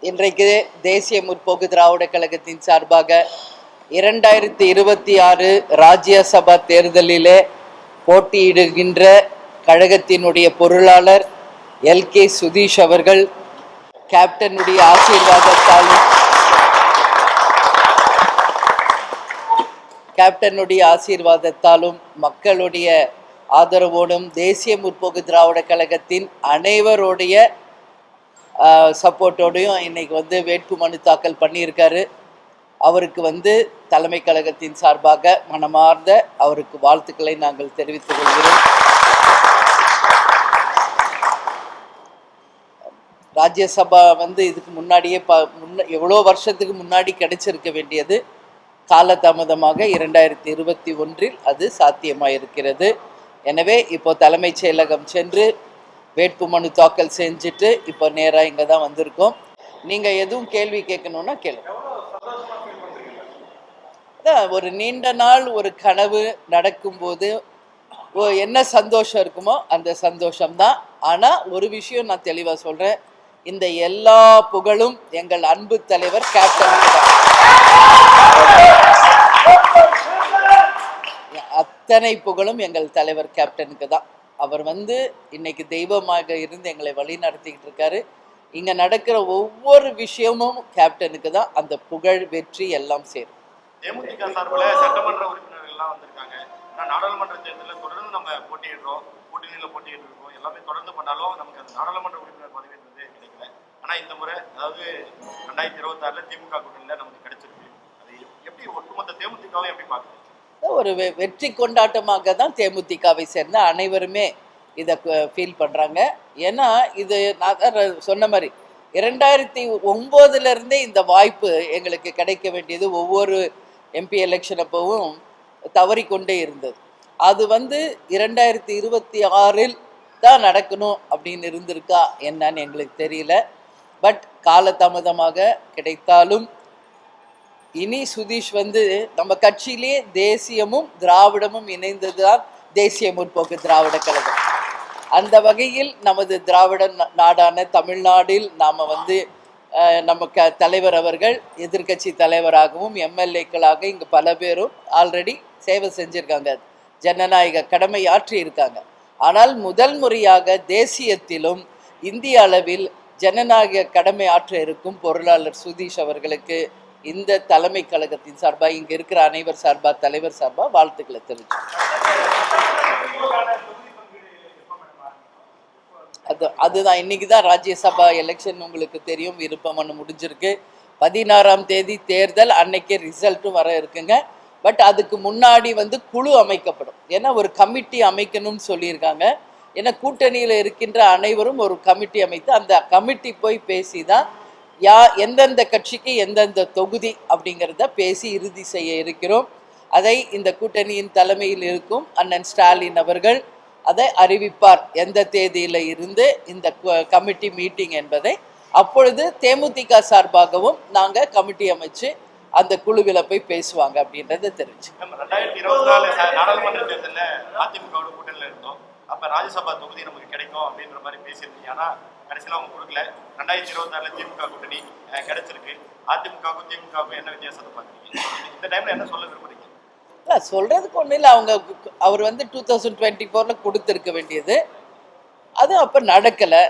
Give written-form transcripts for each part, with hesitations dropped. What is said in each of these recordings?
இன்றைக்கு தேசிய முற்போக்கு திராவிட கழகத்தின் சார்பாக 2026 ராஜ்யசபா தேர்தலிலே போட்டியிடுகின்ற கழகத்தினுடைய பொருளாளர் எல்கே சுதீஷ் அவர்கள் கேப்டனுடைய ஆசீர்வாதத்தாலும் மக்களுடைய ஆதரவோடும் தேசிய முற்போக்கு திராவிட கழகத்தின் அனைவருடைய சப்போர்ட்டோடையும் இன்னைக்கு வேட்புமனு தாக்கல் பண்ணியிருக்காரு. அவருக்கு தலைமை கழகத்தின் சார்பாக மனமார்ந்த அவருக்கு வாழ்த்துக்களை நாங்கள் தெரிவித்துக் கொள்கிறோம். ராஜ்யசபா இதுக்கு முன்னாடியே எவ்வளோ வருஷத்துக்கு முன்னாடி கிடைச்சிருக்க வேண்டியது காலதாமதமாக 2021 அது சாத்தியமாயிருக்கிறது. எனவே இப்போ தலைமைச் செயலகம் சென்று வேட்புமனு தாக்கல் செஞ்சுட்டு இப்போ நேராக இங்கே தான் வந்திருக்கோம். நீங்கள் எதுவும் கேள்வி கேட்கணுன்னா கேளுங்க. ஒரு நீண்ட நாள் ஒரு கனவு நடக்கும்போது என்ன சந்தோஷம் இருக்குமோ அந்த சந்தோஷம்தான். ஆனால் ஒரு விஷயம் நான் தெளிவாக சொல்கிறேன், இந்த எல்லா புகழும் எங்கள் அன்பு தலைவர் கேப்டனுக்கு தான். அத்தனை புகழும் எங்கள் தலைவர் கேப்டனுக்கு தான். அவர் இன்னைக்கு தெய்வமாக இருந்து எங்களை வழி நடத்திக்கிட்டு இருக்காரு. இங்கே நடக்கிற ஒவ்வொரு விஷயமும் கேப்டனுக்கு தான் அந்த புகழ் வெற்றி எல்லாம் சேரும். தேமுதிக சார்பில் சட்டமன்ற உறுப்பினர்கள்லாம் வந்திருக்காங்க. நாடாளுமன்ற தேர்தலில் தொடர்ந்து நம்ம போட்டியிடுறோம், போட்டியில் போட்டியிட்டு எல்லாமே தொடர்ந்து பண்ணாலும் நமக்கு அந்த நாடாளுமன்ற உறுப்பினர் பதவி கிடைக்கல. ஆனால் இந்த முறை அதாவது 2026 திமுக கூட்டணியில் நமக்கு கிடைச்சிருக்கு. அது எப்படி ஒட்டுமொத்த தேமுதிகவும் எப்படி பார்க்குறீங்க? ஒரு வெற்றி கொண்டாட்டமாக தான் தேமுதிகவை சேர்ந்த அனைவருமே இதை ஃபீல் பண்ணுறாங்க. ஏன்னா இது நான் சொன்ன மாதிரி 2009 இந்த வாய்ப்பு எங்களுக்கு கிடைக்க வேண்டியது ஒவ்வொரு எம்பி எலெக்ஷன் அப்பவும் தவறிக்கொண்டே இருந்தது. அது 2026 தான் நடக்கணும் அப்படின்னு இருந்திருக்கா என்னன்னு எங்களுக்கு தெரியல. பட் காலதாமதமாக கிடைத்தாலும் இனி சுதீஷ் நம்ம கட்சியிலே தேசியமும் திராவிடமும் இணைந்ததுதான் தேசிய முற்போக்கு திராவிட கழகம். அந்த வகையில் நமது திராவிட நாடான தமிழ்நாட்டில் நாம் நம்ம தலைவர் அவர்கள் எதிர்கட்சி தலைவராகவும் எம்எல்ஏக்களாக இங்கு பல பேரும் ஆல்ரெடி சேவை செஞ்சுருக்காங்க, ஜனநாயக கடமை ஆற்றி இருக்காங்க. ஆனால் முதல் முறையாக தேசியத்திலும் இந்திய அளவில் ஜனநாயக கடமை ஆற்ற இருக்கும் பொருளாளர் சுதீஷ் அவர்களுக்கு இந்த தலைமை கழகத்தின் சார்பாக இங்கே இருக்கிற அனைவர் சார்பாக தலைவர் சார்பாக வாழ்த்துக்களை தெரிவிச்சோம். அதுதான் இன்னைக்கு தான் ராஜ்யசபா எலெக்ஷன் உங்களுக்கு தெரியும், விருப்பமனு முடிஞ்சிருக்கு. 16ஆம் தேதி தேர்தல், அன்னைக்கே ரிசல்ட்டும் வர இருக்குங்க. பட் அதுக்கு முன்னாடி குழு அமைக்கப்படும். ஏன்னா ஒரு கமிட்டி அமைக்கணும்னு சொல்லியிருக்காங்க. ஏன்னா கூட்டணியில் இருக்கின்ற அனைவரும் ஒரு கமிட்டி அமைத்து அந்த கமிட்டி போய் பேசி தான் எந்தெந்த கட்சிக்கு எந்தெந்த தொகுதி அப்படிங்கிறத பேசி இறுதி செய்ய இருக்கிறோம். அதை இந்த கூட்டணியின் தலைமையில் இருக்கும் அண்ணன் ஸ்டாலின் அவர்கள் அதை அறிவிப்பார், எந்த தேதியில் இருந்து இந்த கமிட்டி மீட்டிங் என்பதை. அப்பொழுது தேமுதிக சார்பாகவும் நாங்கள் கமிட்டி அமைச்சு அந்த குழுவில் போய் பேசுவாங்க அப்படின்றத தெரிஞ்சு. 2024 நாடாளுமன்ற தேர்தலில் அதிமுக கூட்டணியில் இருந்தோம். அப்போ ராஜ்யசபா தொகுதி நமக்கு கிடைக்கும் அப்படின்ற மாதிரி பேசியிருந்தீங்க. ஆனால் கடைசியில் அவங்க கொடுக்கல. 2026 திமுக கூட்டணி கிடைச்சிருக்கு. அதிமுகவுக்கும் திமுகவுக்கும் என்ன வித்தியாசத்தை பார்க்குறீங்க? இந்த டைம்ல என்ன சொல்ல விரும்புறீங்க? இல்லை, சொல்றதுக்கு ஒன்றும் இல்லை. அவர் 2024 கொடுத்துருக்க வேண்டியது, அது அப்போ நடக்கலை.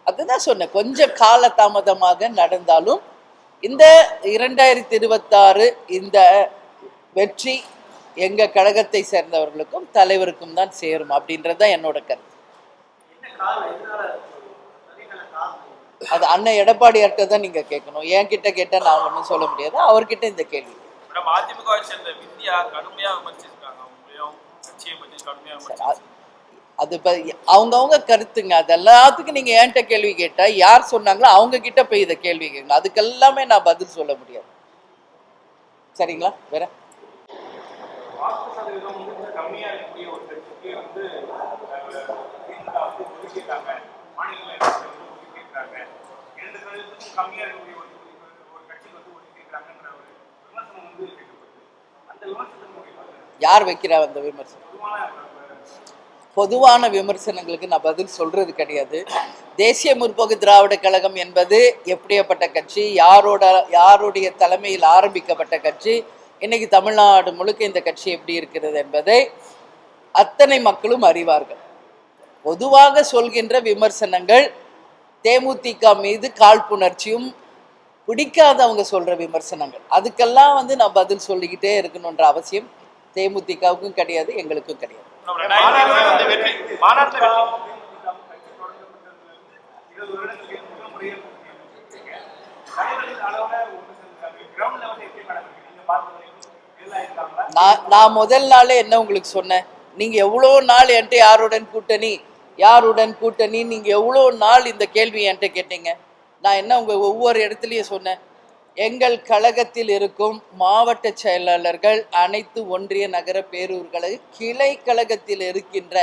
அதுதான் சொன்னேன், கொஞ்சம் காலதாமதமாக நடந்தாலும் இந்த 2026 இந்த வெற்றி எங்கள் கழகத்தை சேர்ந்தவர்களுக்கும் தலைவருக்கும் தான் சேரும் அப்படின்றதான் என்னோட கருத்து. அது அண்ணன் எடப்பாடியார்கிட்ட தான் நீங்கள் கேட்கணும். என்கிட்ட கேட்டால் நான் ஒன்றும் சொல்ல முடியாது, அவர்கிட்ட இந்த கேள்வி. அது இப்போ அவங்கவுங்க கருத்துங்க, அது எல்லாத்துக்கும் நீங்கள் என்கிட்ட கேள்வி கேட்டால் யார் சொன்னாங்களோ அவங்க கிட்ட போய் இதை கேள்வி கேட்கணும். அதுக்கெல்லாமே நான் பதில் சொல்ல முடியாது. சரிங்களா? வேற யார் வைக்கிறா அந்த விமர்சனம்? பொதுவான விமர்சனங்களுக்கு நான் பதில் சொல்றது கிடையாது. தேசிய முற்போக்கு திராவிட கழகம் என்பது எப்படியாப்பட்ட கட்சி, யாருடைய தலைமையில் ஆரம்பிக்கப்பட்ட கட்சி, இன்னைக்கு தமிழ்நாடு முழுக்க இந்த கட்சி எப்படி இருக்கிறது என்பதை அத்தனை மக்களும் அறிவார்கள். பொதுவாக சொல்கின்ற விமர்சனங்கள் தேமுதிக மீது காழ்ப்புணர்ச்சியும் பிடிக்காதவங்க சொல்ற விமர்சனங்கள், அதுக்கெல்லாம் நான் பதில் சொல்லிக்கிட்டே இருக்கணுன்ற அவசியம் தேமுதிகவுக்கும் கிடையாது, எங்களுக்கும் கிடையாது. நான் முதல் நாளே என்ன உங்களுக்கு சொன்னேன், நீங்க எவ்வளோ நாள் என்கிட்ட யாருடன் கூட்டணி நீங்க எவ்வளோ நாள் இந்த கேள்வி என்கிட்ட கேட்டீங்க. நான் என்ன உங்க ஒவ்வொரு இடத்துலையும் சொன்னேன், எங்கள் கழகத்தில் இருக்கும் மாவட்ட செயலாளர்கள் அனைத்து ஒன்றிய நகர பேரூர்களை கிளை கழகத்தில் இருக்கின்ற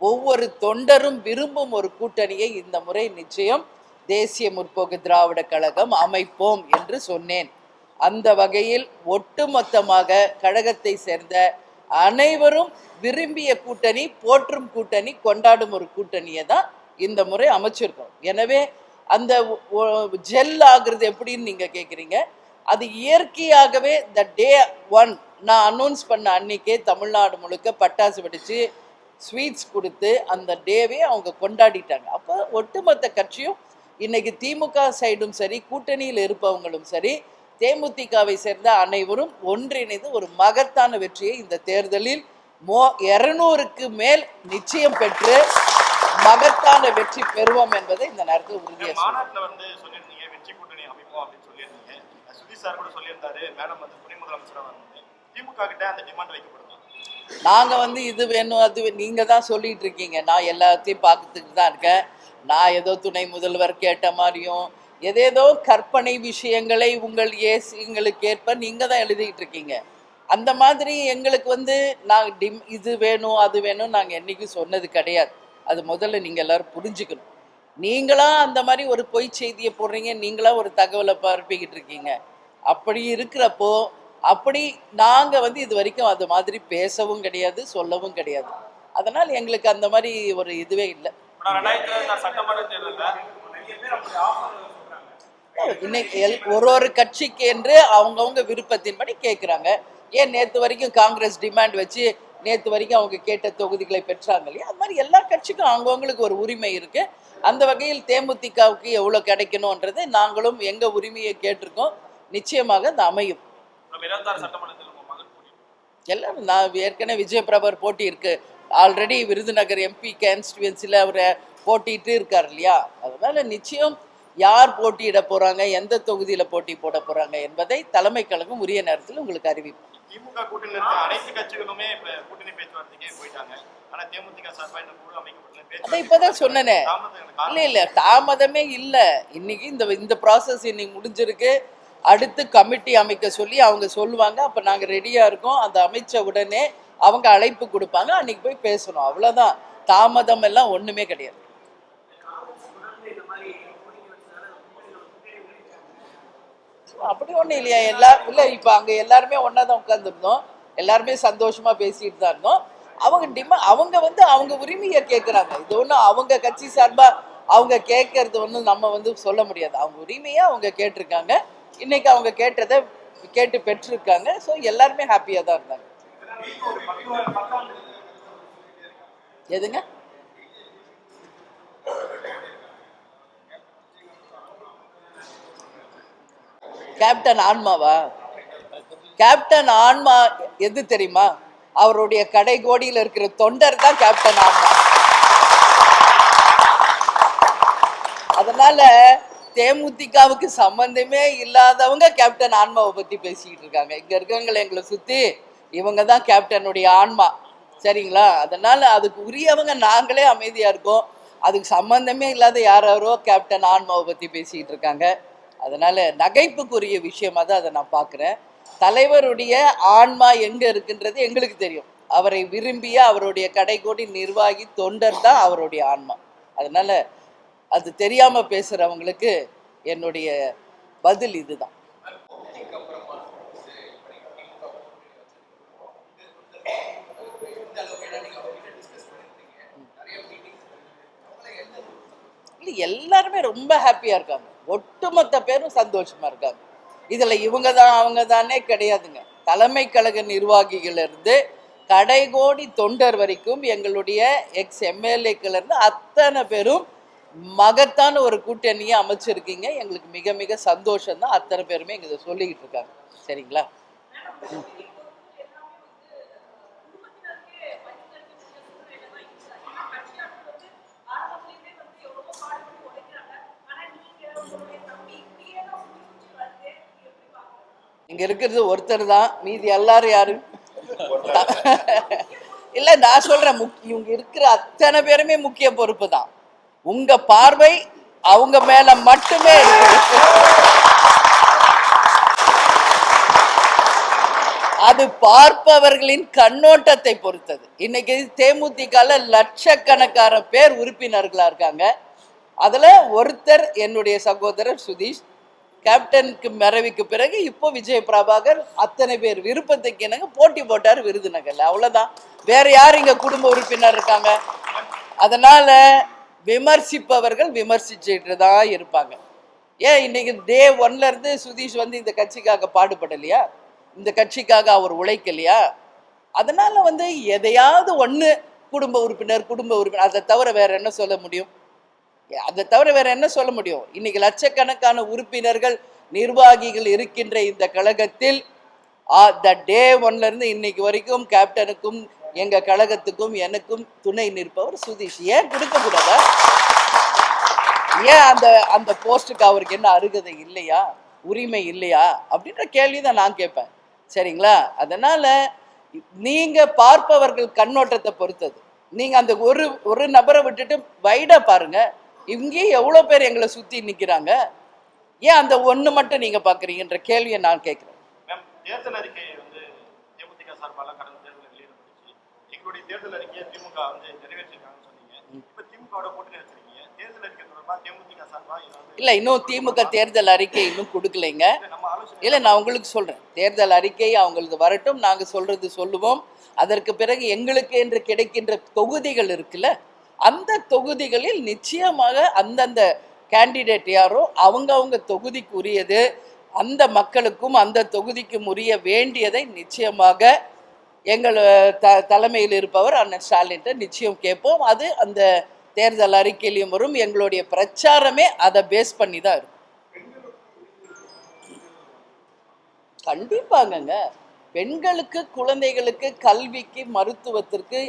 ஒவ்வொரு தொண்டரும் விரும்பும் ஒரு கூட்டணியை இந்த முறை நிச்சயம் தேசிய முற்போக்கு திராவிட கழகம் அமைப்போம் என்று சொன்னேன். அந்த வகையில் ஒட்டுமொத்தமாக கழகத்தை சேர்ந்த அனைவரும் விரும்பிய கூட்டணி, போற்றும் கூட்டணி, கொண்டாடும் ஒரு கூட்டணியை தான் இந்த முறை அமைச்சிருக்கோம். எனவே அந்த ஜெல் ஆகுறது எப்படின்னு நீங்க கேட்குறீங்க. அது இயற்கையாகவே த டே 1 நான் அனௌன்ஸ் பண்ண அன்னைக்கே தமிழ்நாடு முழுக்க பட்டாசு வெடிச்சு ஸ்வீட்ஸ் கொடுத்து அந்த டேவே அவங்க கொண்டாடிட்டாங்க. அப்போ ஒட்டுமொத்த கட்சியும் இன்னைக்கு திமுக சைடும் சரி, கூட்டணியில் இருப்பவங்களும் சரி, தேமுதிகவை சேர்ந்த அனைவரும் ஒன்றிணைந்து ஒரு மகத்தான வெற்றியை இந்த தேர்தலில் 200க்கு மேல் நிச்சயம் பெற்று மகத்தான வெற்றி பெறுவோம் என்பதை இந்த நேரத்தில் உறுதியாக மாநாட்டில் சொல்லியிருந்தீங்க வெற்றி கூட்டணி அமைப்போம் அப்படின்னு சொல்லியிருந்தீங்க. சுதீஷ் சார் கூட சொல்லியிருந்தாரு, மேடம் துணை முதலமைச்சராக வந்து திமுக கிட்ட அந்த டிமாண்ட் வைக்கப்படுது. நாங்கள் இது வேணும் அது நீங்கள் தான் சொல்லிட்டு இருக்கீங்க. நான் எல்லாத்தையும் பார்த்துட்டு தான் இருக்கேன். நான் ஏதோ துணை முதல்வர் கேட்ட மாதிரியும் ஏதேதோ கற்பனை விஷயங்களை எங்களுக்கு ஏற்ப நீங்கள் தான் எழுதிக்கிட்டு இருக்கீங்க. அந்த மாதிரி எங்களுக்கு நான் இது வேணும் அது வேணும் நாங்கள் என்றைக்கும் சொன்னது கிடையாது. அது முதல்ல நீங்கள் எல்லாரும் புரிஞ்சுக்கணும். நீங்களா அந்த மாதிரி ஒரு பொய் செய்தியை போடுறீங்க, நீங்களா ஒரு தகவலை பரப்பிக்கிட்டு இருக்கீங்க. அப்படி இருக்கிறப்போ நாங்கள் இது வரைக்கும் அது மாதிரி பேசவும் கிடையாது, சொல்லவும் கிடையாது. அதனால் எங்களுக்கு அந்த மாதிரி ஒரு இதுவே இல்லை. இன்னைக்கு ஒரு கட்சிக்கு என்று அவங்கவுங்க விருப்பத்தின்படி கேட்குறாங்க. ஏன் நேற்று வரைக்கும் காங்கிரஸ் டிமாண்ட் வச்சு நேற்று வரைக்கும் அவங்க கேட்ட தொகுதிகளை பெற்றாங்க இல்லையா? அது மாதிரி எல்லா கட்சிக்கும் அவங்கவுங்களுக்கு ஒரு உரிமை இருக்கு. அந்த வகையில் தேமுதிகவுக்கு எவ்வளோ கிடைக்கணும்ன்றது நாங்களும் எங்கள் உரிமையை கேட்டிருக்கோம். நிச்சயமாக அது அமையும். எல்லாரும் நான் ஏற்கனவே விஜயபிரபர் போட்டி இருக்கு, ஆல்ரெடி விருதுநகர் எம்பி கான்ஸ்டிடுவன்சியில் அவர் போட்டிட்டு இருக்கார் இல்லையா? அதனால நிச்சயம் யார் போட்டியிட போறாங்க, எந்த தொகுதியில் போட்டி போட போறாங்க என்பதை தலைமை கழகம் உரிய நேரத்தில் உங்களுக்கு அறிவிப்போம். திமுக கூட்டணியில் இருக்க அனைத்து கட்சிகளுமே கூட்டணி பேச்சுவார்த்தைக்கே போயிட்டாங்க. ஆனா தேமுதிக சார்பாக இந்த குழு அமைக்கப்படல. அதை இப்பதான் சொன்னேனே. இல்ல தாமதமே இல்லை. இன்னைக்கு இந்த ப்ராசஸ் இன்னைக்கு முடிஞ்சிருக்கு. அடுத்து கமிட்டி அமைக்க சொல்லி அவங்க சொல்லுவாங்க. அப்போ நாங்கள் ரெடியாக இருக்கோம். அந்த அமைச்ச உடனே அவங்க அழைப்பு கொடுப்பாங்க, அன்னைக்கு போய் பேசணும். அவ்வளோதான். தாமதம் எல்லாம் ஒன்றுமே கிடையாது. அப்படி ஒன்றும் இல்லையா? இல்லை இப்போ அங்கே எல்லாருமே ஒன்றா தான் உட்காந்துருந்தோம், எல்லாருமே சந்தோஷமாக பேசிட்டு தான் இருந்தோம். அவங்க அவங்க உரிமையை கேட்குறாங்க. இது ஒன்றும் அவங்க கட்சி சார்பாக அவங்க கேட்கறது ஒன்றும் நம்ம சொல்ல முடியாது. அவங்க உரிமையை அவங்க கேட்டிருக்காங்க. இன்னைக்கு அவங்க கேட்டதை கேட்டு பெற்றிருக்காங்க. ஸோ எல்லாருமே ஹாப்பியாக தான் இருந்தாங்க. எதுங்க? கேப்டன் ஆன்மாவா? கேப்டன் ஆன்மா எது தெரியுமா? அவருடைய கடை கோடியில் இருக்கிற தொண்டர் தான் கேப்டன் ஆன்மா. அதனால தேமுதிகவுக்கு சம்பந்தமே இல்லாதவங்க கேப்டன் ஆன்மாவை பத்தி பேசிக்கிட்டு இருக்காங்க. இங்க இருக்கவங்களை எங்களை சுத்தி இவங்க தான் கேப்டனுடைய ஆன்மா, சரிங்களா? அதனால அதுக்கு உரியவங்க நாங்களே அமைதியா இருக்கோம். அதுக்கு சம்பந்தமே இல்லாத யாரோ கேப்டன் ஆன்மாவை பத்தி பேசிக்கிட்டு இருக்காங்க. அதனால நகைப்புக்குரிய விஷயமா தான் அதை நான் பார்க்குறேன். தலைவருடைய ஆன்மா எங்க இருக்குன்றது எங்களுக்கு தெரியும். அவரை விரும்பிய அவருடைய கடைக்கோடி நிர்வாகி தொண்டர் தான் அவருடைய ஆன்மா. அதனால அது தெரியாம பேசுறவங்களுக்கு என்னுடைய பதில் இதுதான். எல்லாருமே ரொம்ப ஹாப்பியாக இருக்காங்க. ஒட்டுமொத்த பேரும் சந்தோஷமாக இருக்காங்க. இதில் இவங்க தான் அவங்க தானே கிடையாதுங்க. தலைமை கழக நிர்வாகிகளிலிருந்து கடைகோடி தொண்டர் வரைக்கும் எங்களுடைய எக்ஸ் எம்எல்ஏக்களிருந்து அத்தனை பேரும் மகத்தான ஒரு கூட்டணியை அமைச்சிருக்கீங்க. எங்களுக்கு மிக மிக சந்தோஷம்தான். அத்தனை பேருமே இங்கே சொல்லிக்கிட்டு இருக்காங்க. சரிங்களா? இங்க இருக்கிறது ஒருத்தர் தான், மீதி எல்லாரும் யாரு? இல்ல நான் சொல்றேன், இவங்க இருக்கிற அத்தனை பேருமே முக்கிய பொறுப்பு தான். உங்க பார்வை அவங்க மேல மட்டுமே இருக்கு. அது பார்ப்பவர்களின் கண்ணோட்டத்தை பொறுத்தது. இன்னைக்கு தேமுதிக லட்சக்கணக்கான பேர் உறுப்பினர்களா இருக்காங்க. அதுல ஒருத்தர் என்னுடைய சகோதரர் சுதீஷ். கேப்டனுக்கு மறைவுக்கு பிறகு இப்போ விஜய் பிரபாகர் அத்தனை பேர் விருப்பத்துக்கு என்னங்க போட்டி போட்டார் விருதுநகர்ல. அவ்வளவுதான். வேற யார் இங்க குடும்ப உறுப்பினர் இருக்காங்க? அதனால விமர்சிப்பவர்கள் விமர்சிச்சுட்டு தான் இருப்பாங்க. ஏன் இன்னைக்கு டே 1ல இருந்து சுதீஷ் வந்து இந்த கட்சிக்காக பாடுபடலையா? இந்த கட்சிக்காக அவர் உழைக்கலையா? அதனால வந்து எதையாவது ஒண்ணு குடும்ப உறுப்பினர் அதை தவிர வேற என்ன சொல்ல முடியும்? அதை தவிர வேற என்ன சொல்ல முடியும்? இன்னைக்கு லட்சக்கணக்கான உறுப்பினர்கள் நிர்வாகிகள் இருக்கின்ற இந்த கழகத்தில் டே 1ல இருந்து இன்னைக்கு வரைக்கும் கேப்டனுக்கும் எங்க கழகத்துக்கும் எனக்கும் துணை நிற்பவர் சுதீஷ். ஏன் கொடுக்க கூடாதா? ஏன் அந்த அந்த போஸ்டுக்கு அவருக்கு என்ன அருகதை இல்லையா, உரிமை இல்லையா அப்படின்ற கேள்விதான் நான் கேட்பேன். சரிங்களா? அதனால நீங்க பார்ப்பவர்கள் கண்ணோட்டத்தை பொறுத்தது. நீங்க அந்த ஒரு நபரை விட்டுட்டு வைடா பாருங்க. இங்கேயே எவ்வளவு பேர் எங்களை சுத்தி நிக்கிறாங்க. ஏன் அந்த ஒண்ணு மட்டும் நீங்க பாக்குறீங்கன்ற கேள்வியை நான் கேட்கிறேன். தேர்தல் அறிக்கை வந்து தேமுதிக சார்பால கடந்த தேர்தல் வெளியிடப்பட்டுச்சு. எங்களுடைய தேர்தல் அறிக்கையை திமுக வந்து நிறைவேற்றிருக்காங்கன்னு சொன்னீங்க. இப்ப திமுகவோட கூட்டணி வச்சிருக்கீங்க. தேர்தல் அறிக்கை தொடர்பா தேமுதிக சார்பா இல்ல, இன்னும் திமுக தேர்தல் அறிக்கை இன்னும் கொடுக்கலைங்க. இல்ல, நான் உங்களுக்கு சொல்றேன், தேர்தல் அறிக்கை அவங்களுக்கு வரட்டும், நாங்க சொல்றது சொல்லுவோம். அதற்கு பிறகு எங்களுக்கு என்று கிடைக்கின்ற தொகுதிகள் இருக்குல்ல, அந்த தொகுதிகளில் நிச்சயமாக அந்தந்த கேண்டிடேட் யாரோ அவங்க தொகுதிக்கு உரியது, அந்த மக்களுக்கும் அந்த தொகுதிக்கும் உரிய வேண்டியதை நிச்சயமாக எங்கள் தலைமையில் இருப்பவர் அண்ணன் ஸ்டாலின்ட்ட நிச்சயம் கேட்போம். அது அந்த தேர்தல் அறிக்கையிலையும் வரும். எங்களுடைய பிரச்சாரமே அதை பேஸ் பண்ணி தான் இருக்கும். கண்டிப்பாங்கங்க. பெண்களுக்கு, குழந்தைகளுக்கு, கல்விக்கு, மருத்துவத்திற்கு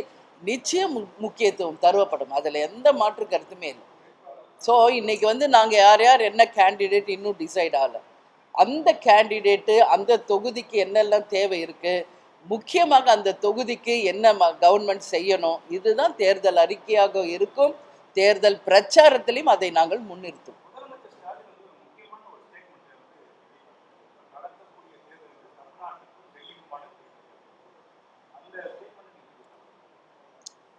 நிச்சயம் முக்கியத்துவம் தருவப்படும். அதில் எந்த மாற்று கருத்துமே இல்லை. ஸோ இன்னைக்கு வந்து நாங்கள் யார் யார் என்ன கேண்டிடேட் இன்னும் டிசைட் ஆகலை. அந்த கேண்டிடேட்டு அந்த தொகுதிக்கு என்னெல்லாம் தேவை இருக்குது, முக்கியமாக அந்த தொகுதிக்கு என்ன கவர்மெண்ட் செய்யணும், இதுதான் தேர்தல் அறிக்கையாக இருக்கும். தேர்தல் பிரச்சாரத்திலையும் அதை நாங்கள் முன்னிறுத்தும்.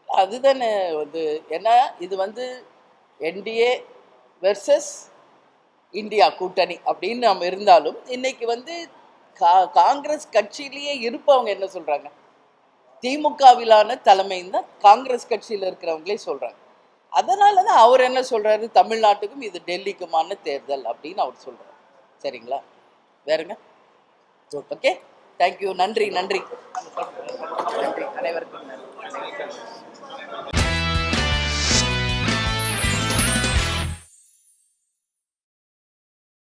அதுதானே வந்து, ஏன்னா இது வந்து என்டிஏ வெர்சஸ் இந்தியா கூட்டணி அப்படின்னு நம்ம இருந்தாலும் இன்னைக்கு வந்து காங்கிரஸ் கட்சியிலேயே இருப்பவங்க என்ன சொல்றாங்க, திமுகவிலான தலைமைன்னு தான் காங்கிரஸ் கட்சியில் இருக்கிறவங்களே சொல்றாங்க. அதனால தான் அவர் என்ன சொல்றாரு, தமிழ்நாட்டுக்கும் இது டெல்லிக்குமான தேர்தல் அப்படின்னு அவர் சொல்றாரு. சரிங்களா? வேறுங்க? Okay, thank you. நன்றி நன்றி நன்றி அனைவருக்கும் நன்றி.